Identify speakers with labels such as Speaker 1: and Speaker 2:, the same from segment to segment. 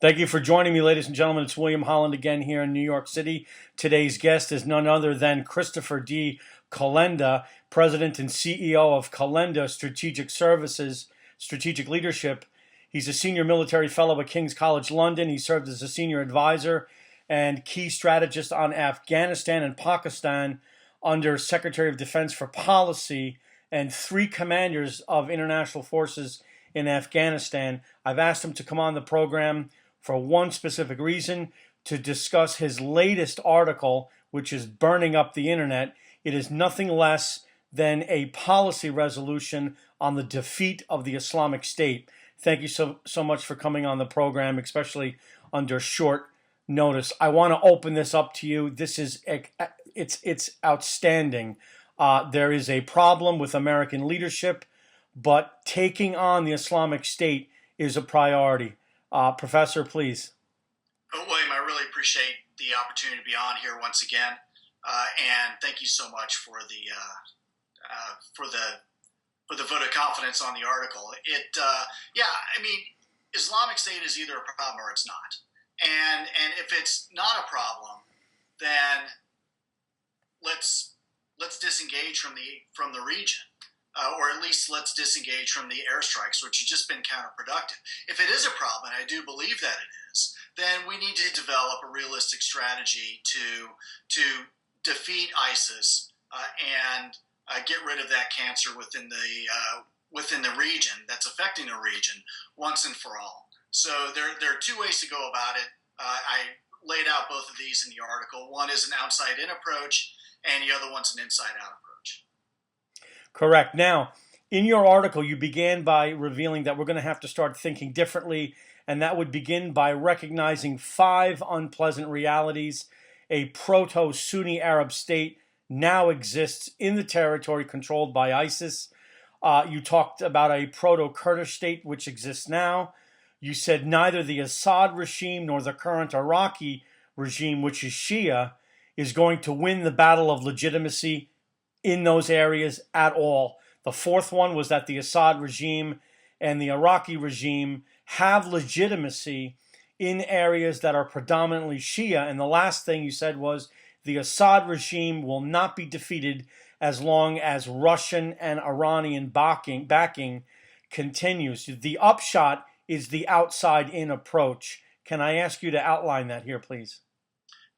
Speaker 1: Thank you for joining me, ladies and gentlemen. It's William Holland again here in New York City. Today's guest is none other than Christopher D. Kolenda, President and CEO of Kolenda Strategic Services, Strategic Leadership. He's a senior military fellow at King's College London. He served as a senior advisor and key strategist on Afghanistan and Pakistan under Secretary of Defense for Policy and three commanders of international forces in Afghanistan. I've asked him to come on the program for one specific reason, to discuss his latest article, which is burning up the internet. It is nothing less than a policy resolution on the defeat of the Islamic State. Thank you so much for coming on the program, especially under short notice. I want to open this up to you. This is it's outstanding. There is a problem with American leadership, but taking on the Islamic State is a priority. Professor, please.
Speaker 2: Well, William, I really appreciate the opportunity to be on here once again, and thank you so much for the vote of confidence on the article. Islamic State is either a problem or it's not, and if it's not a problem, then let's disengage from the region. Or at least let's disengage from the airstrikes, which have just been counterproductive. If it is a problem, and I do believe that it is, then we need to develop a realistic strategy to defeat ISIS and get rid of that cancer within the region that's affecting the region once and for all. So there are two ways to go about it. I laid out both of these in the article. One is an outside-in approach, and the other one's an inside-out approach.
Speaker 1: Correct. Now, in your article, you began by revealing that we're going to have to start thinking differently, and that would begin by recognizing five unpleasant realities. A proto-Sunni Arab state now exists in the territory controlled by ISIS. You talked about a proto-Kurdish state which exists now. You said neither the Assad regime nor the current Iraqi regime, which is Shia, is going to win the battle of legitimacy in those areas at all. The fourth one was that the Assad regime and the Iraqi regime have legitimacy in areas that are predominantly Shia. And the last thing you said was the Assad regime will not be defeated as long as Russian and Iranian backing continues. The upshot is the outside-in approach. Can I ask you to outline that here, please?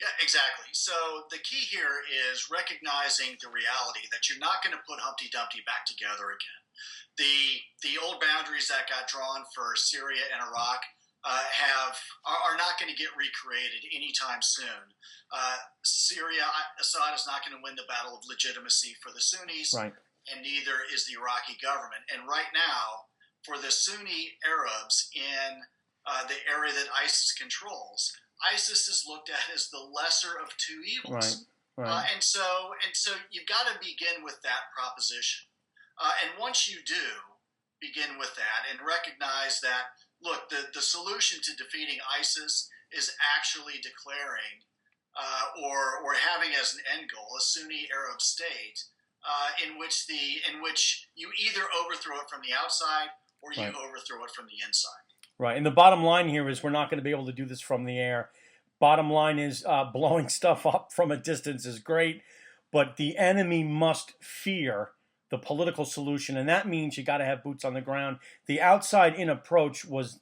Speaker 2: Yeah, exactly. So the key here is recognizing the reality that you're not going to put Humpty Dumpty back together again. The old boundaries that got drawn for Syria and Iraq are not going to get recreated anytime soon. Syria, Assad is not going to win the battle of legitimacy for the Sunnis,
Speaker 1: right,
Speaker 2: and neither is the Iraqi government. And right now, for the Sunni Arabs in the area that ISIS controls, ISIS is looked at as the lesser of two evils,
Speaker 1: right.
Speaker 2: And so you've got to begin with that proposition. And once you do begin with that and recognize that, look, the solution to defeating ISIS is actually declaring or having as an end goal a Sunni Arab state in which you either overthrow it from the outside or you overthrow it from the inside.
Speaker 1: Right, and the bottom line here is we're not going to be able to do this from the air. Bottom line is blowing stuff up from a distance is great, but the enemy must fear the political solution, and that means you got to have boots on the ground. The outside-in approach was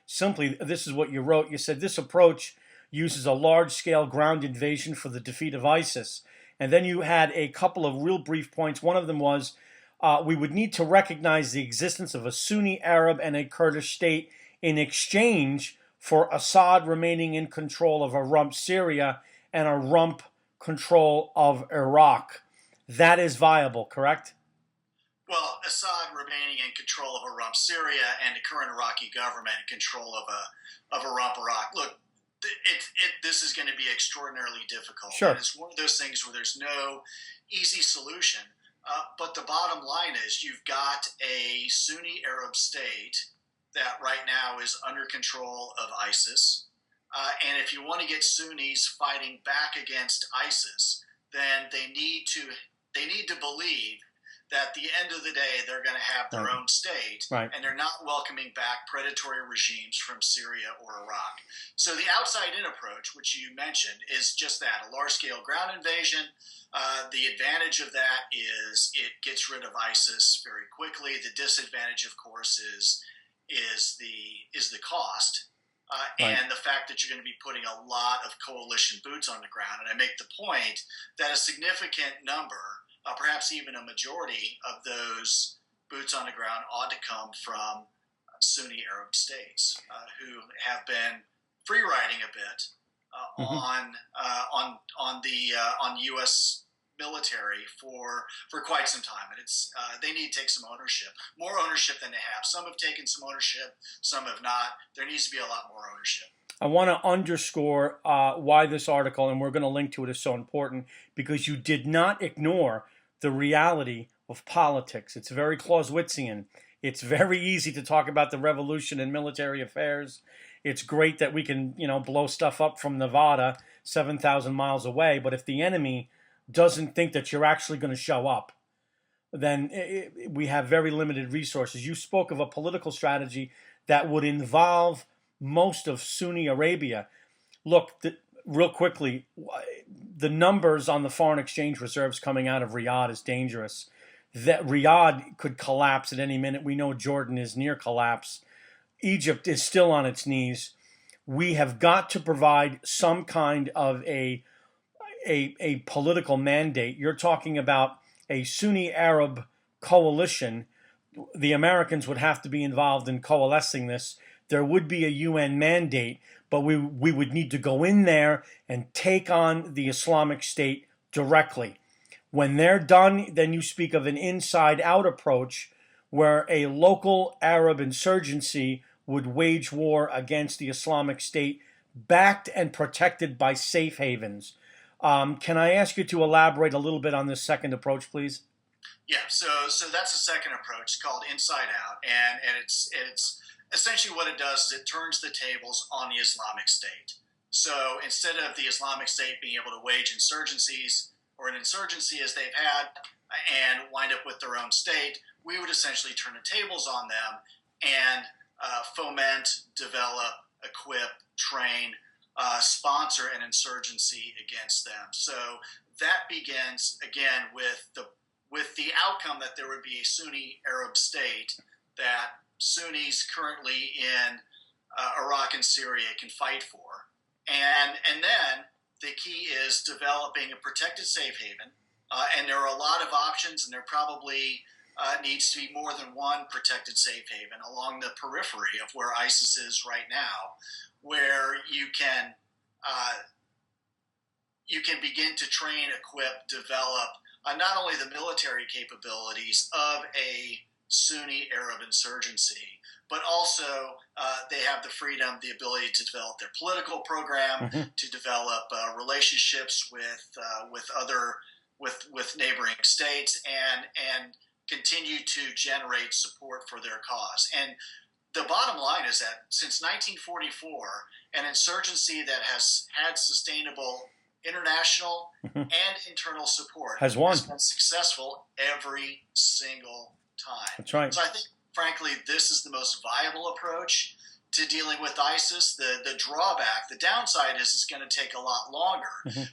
Speaker 1: simply, this is what you wrote. You said this approach uses a large-scale ground invasion for the defeat of ISIS. And then you had a couple of real brief points. One of them was we would need to recognize the existence of a Sunni Arab and a Kurdish state in exchange for Assad remaining in control of a rump Syria and a rump control of Iraq. That is viable, correct?
Speaker 2: Well, Assad remaining in control of a rump Syria and the current Iraqi government in control of a rump Iraq. Look, this is going to be extraordinarily difficult.
Speaker 1: Sure.
Speaker 2: And it's one of those things where there's no easy solution. But the bottom line is you've got a Sunni Arab state that right now is under control of ISIS. And if you want to get Sunnis fighting back against ISIS, then they need to believe that at the end of the day, they're going to have their own state, and they're not welcoming back predatory regimes from Syria or Iraq. So the outside-in approach, which you mentioned, is just that, a large-scale ground invasion. The advantage of that is it gets rid of ISIS very quickly. The disadvantage, of course, is the cost. And the fact that you're going to be putting a lot of coalition boots on the ground. And I make the point that a significant number, perhaps even a majority of those boots on the ground ought to come from Sunni Arab states who have been free riding a bit on the U.S. military for quite some time, and it's they need to take some ownership, more ownership than they have. Some have taken some ownership, some have not. There needs to be a lot more ownership.
Speaker 1: I want to underscore why this article, and we're going to link to it, is so important, because you did not ignore the reality of politics. It's very Clausewitzian. It's very easy to talk about the revolution and military affairs. It's great that we can, blow stuff up from Nevada, 7,000 miles away. But if the enemy doesn't think that you're actually going to show up, then we have very limited resources. You spoke of a political strategy that would involve most of Sunni Arabia. Look, real quickly, the numbers on the foreign exchange reserves coming out of Riyadh is dangerous. That Riyadh could collapse at any minute. We know Jordan is near collapse. Egypt is still on its knees. We have got to provide some kind of a political mandate. You're talking about a Sunni Arab coalition. The Americans would have to be involved in coalescing this. There would be a UN mandate, but we would need to go in there and take on the Islamic State directly. When they're done, then you speak of an inside-out approach where a local Arab insurgency would wage war against the Islamic State, backed and protected by safe havens. Can I ask you to elaborate a little bit on this second approach, please?
Speaker 2: Yeah, so that's the second approach called inside out, and it's essentially what it does is it turns the tables on the Islamic State. So instead of the Islamic State being able to wage insurgencies or an insurgency as they've had and wind up with their own state, we would essentially turn the tables on them and foment, develop, equip, train, sponsor an insurgency against them. So that begins again with the outcome that there would be a Sunni Arab state that Sunnis currently in Iraq and Syria can fight for, and then the key is developing a protected safe haven, and there are a lot of options, and there probably needs to be more than one protected safe haven along the periphery of where ISIS is right now, where you can begin to train, equip, develop not only the military capabilities of a Sunni Arab insurgency, but also they have the freedom, the ability to develop their political program, to develop relationships with neighboring states, and continue to generate support for their cause. And the bottom line is that since 1944, an insurgency that has had sustainable international and internal support
Speaker 1: has won.
Speaker 2: Has been successful every single time.
Speaker 1: That's right.
Speaker 2: So I think, frankly, this is the most viable approach to dealing with ISIS. The drawback, the downside is it's going to take a lot longer,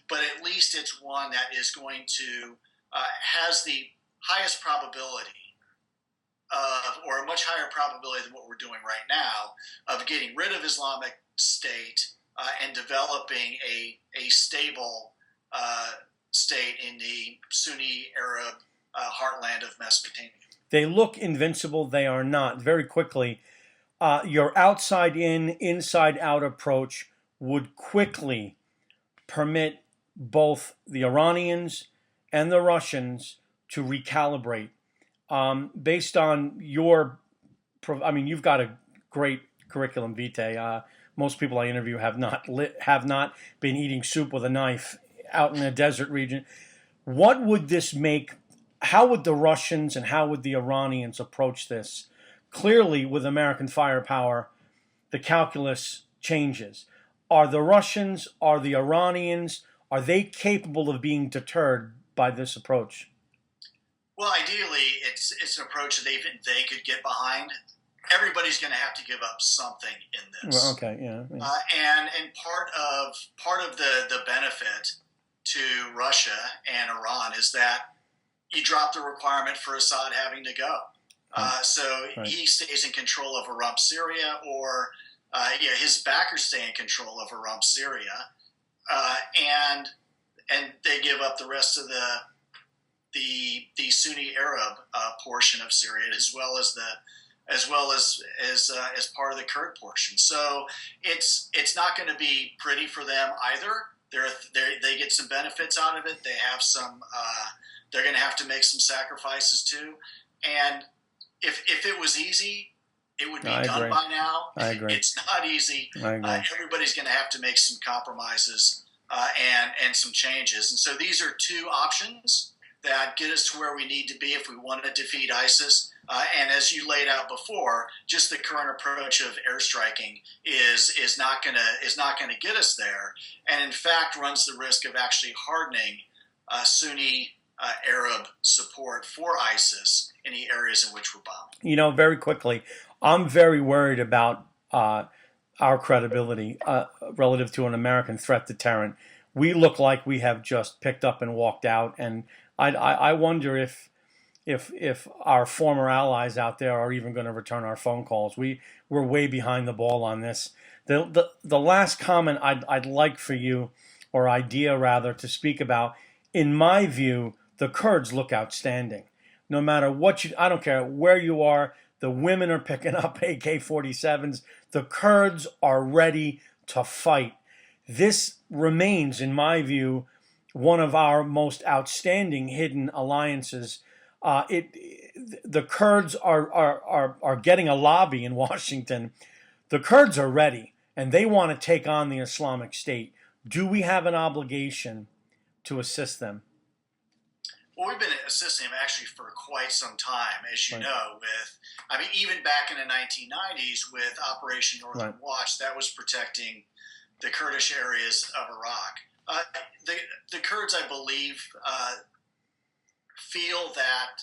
Speaker 2: but at least it's one that is going to has the highest probability of, or a much higher probability than what we're doing right now, of getting rid of Islamic State and developing a stable state in the Sunni Arab heartland of Mesopotamia.
Speaker 1: They look invincible. They are not. Very quickly, your outside-in, inside-out approach would quickly permit both the Iranians and the Russians to recalibrate. Based on your, you've got a great curriculum vitae. Most people I interview have not been eating soup with a knife out in a desert region. What would this make? How would the Russians and how would the Iranians approach this? Clearly, with American firepower, the calculus changes. Are the Russians, are the Iranians, are they capable of being deterred by this approach?
Speaker 2: Well, ideally, it's an approach that even they could get behind. Everybody's going to have to give up something in
Speaker 1: Well,
Speaker 2: this,
Speaker 1: okay, yeah, yeah.
Speaker 2: and part of the benefit to Russia and Iran is that you drop the requirement for Assad having to go. So
Speaker 1: Right.
Speaker 2: he stays in control of a rump Syria, or his backers stay in control of a rump Syria, and they give up the rest of the Sunni Arab portion of Syria, as part of the Kurd portion. So it's not going to be pretty for them either. They get some benefits out of it. They have some. They're going to have to make some sacrifices too. And if it was easy, it would be done by now.
Speaker 1: I agree.
Speaker 2: It's not easy.
Speaker 1: I agree.
Speaker 2: Everybody's going to have to make some compromises and some changes. And so these are two options that get us to where we need to be if we want to defeat ISIS. And as you laid out before, just the current approach of airstriking is not going to get us there, and in fact runs the risk of actually hardening Sunni Arab support for ISIS in the areas in which we're bombing.
Speaker 1: Very quickly, I'm very worried about our credibility relative to an American threat deterrent. We look like we have just picked up and walked out, and I wonder if our former allies out there are even going to return our phone calls. We're way behind the ball on this. The last comment I'd like for you, or idea rather, to speak about, in my view, the Kurds look outstanding. No matter what I don't care where you are, the women are picking up AK-47s. The Kurds are ready to fight. This remains, in my view, one of our most outstanding hidden alliances. The Kurds are getting a lobby in Washington. The Kurds are ready, and they want to take on the Islamic State. Do we have an obligation to assist them?
Speaker 2: Well, we've been assisting them actually for quite some time, as you
Speaker 1: Right.
Speaker 2: know. Even back in the 1990s with Operation Northern
Speaker 1: Right.
Speaker 2: Watch, that was protecting the Kurdish areas of Iraq. The Kurds, I believe, feel that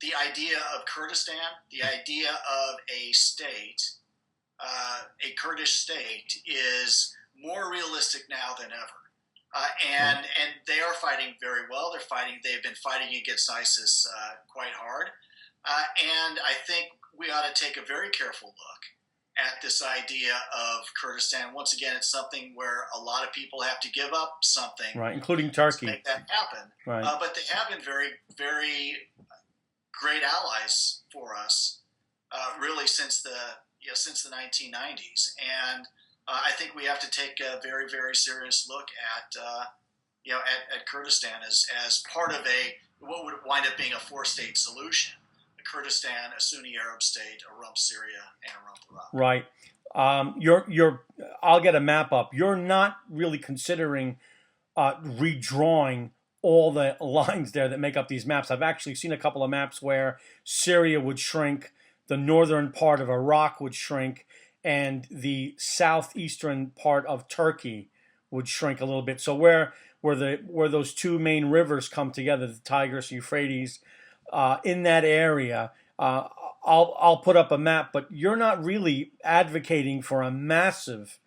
Speaker 2: the idea of Kurdistan, the idea of a state, a Kurdish state, is more realistic now than ever. And they are fighting very well. They've been fighting against ISIS quite hard. And I think we ought to take a very careful look at this idea of Kurdistan. Once again, it's something where a lot of people have to give up something,
Speaker 1: Right, including Turkey,
Speaker 2: to make that happen.
Speaker 1: Right.
Speaker 2: But they have been very, very great allies for us, really since the 1990s. And I think we have to take a very, very serious look at Kurdistan as part of what would wind up being a four-state solution: Kurdistan, a Sunni Arab state, a rump Syria, and a rump Iraq.
Speaker 1: Right. I'll get a map up. You're not really considering redrawing all the lines there that make up these maps. I've actually seen a couple of maps where Syria would shrink, the northern part of Iraq would shrink, and the southeastern part of Turkey would shrink a little bit. So where those two main rivers come together, the Tigris, Euphrates, in that area, I'll put up a map. But you're not really advocating for a massive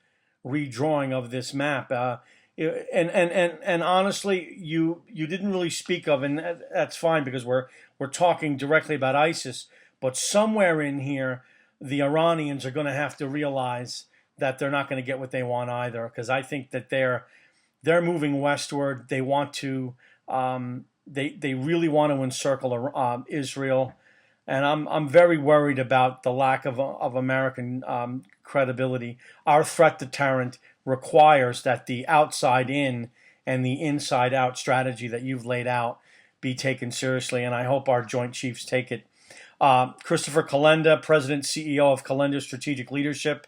Speaker 1: redrawing of this map. And honestly, you didn't really speak of, and that's fine because we're talking directly about ISIS. But somewhere in here, the Iranians are going to have to realize that they're not going to get what they want either, because I think that they're moving westward. They want to they really want to encircle Israel, and I'm very worried about the lack of American credibility. Our threat deterrent requires that the outside in and the inside out strategy that you've laid out be taken seriously, and I hope our Joint Chiefs take it. Christopher Kolenda, President CEO of Kolenda Strategic Leadership,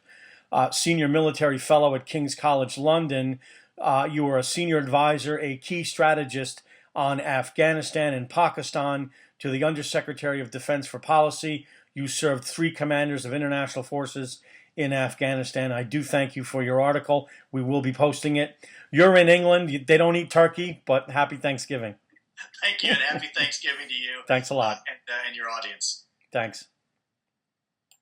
Speaker 1: Senior Military Fellow at King's College London. You were a senior advisor, a key strategist on Afghanistan and Pakistan to the Undersecretary of Defense for Policy. You served 3 commanders of international forces in Afghanistan. I do thank you for your article. We will be posting it. You're in England. They don't eat turkey, but happy Thanksgiving.
Speaker 2: Thank you, and happy Thanksgiving to you
Speaker 1: Thanks a lot.
Speaker 2: and your audience.
Speaker 1: Thanks.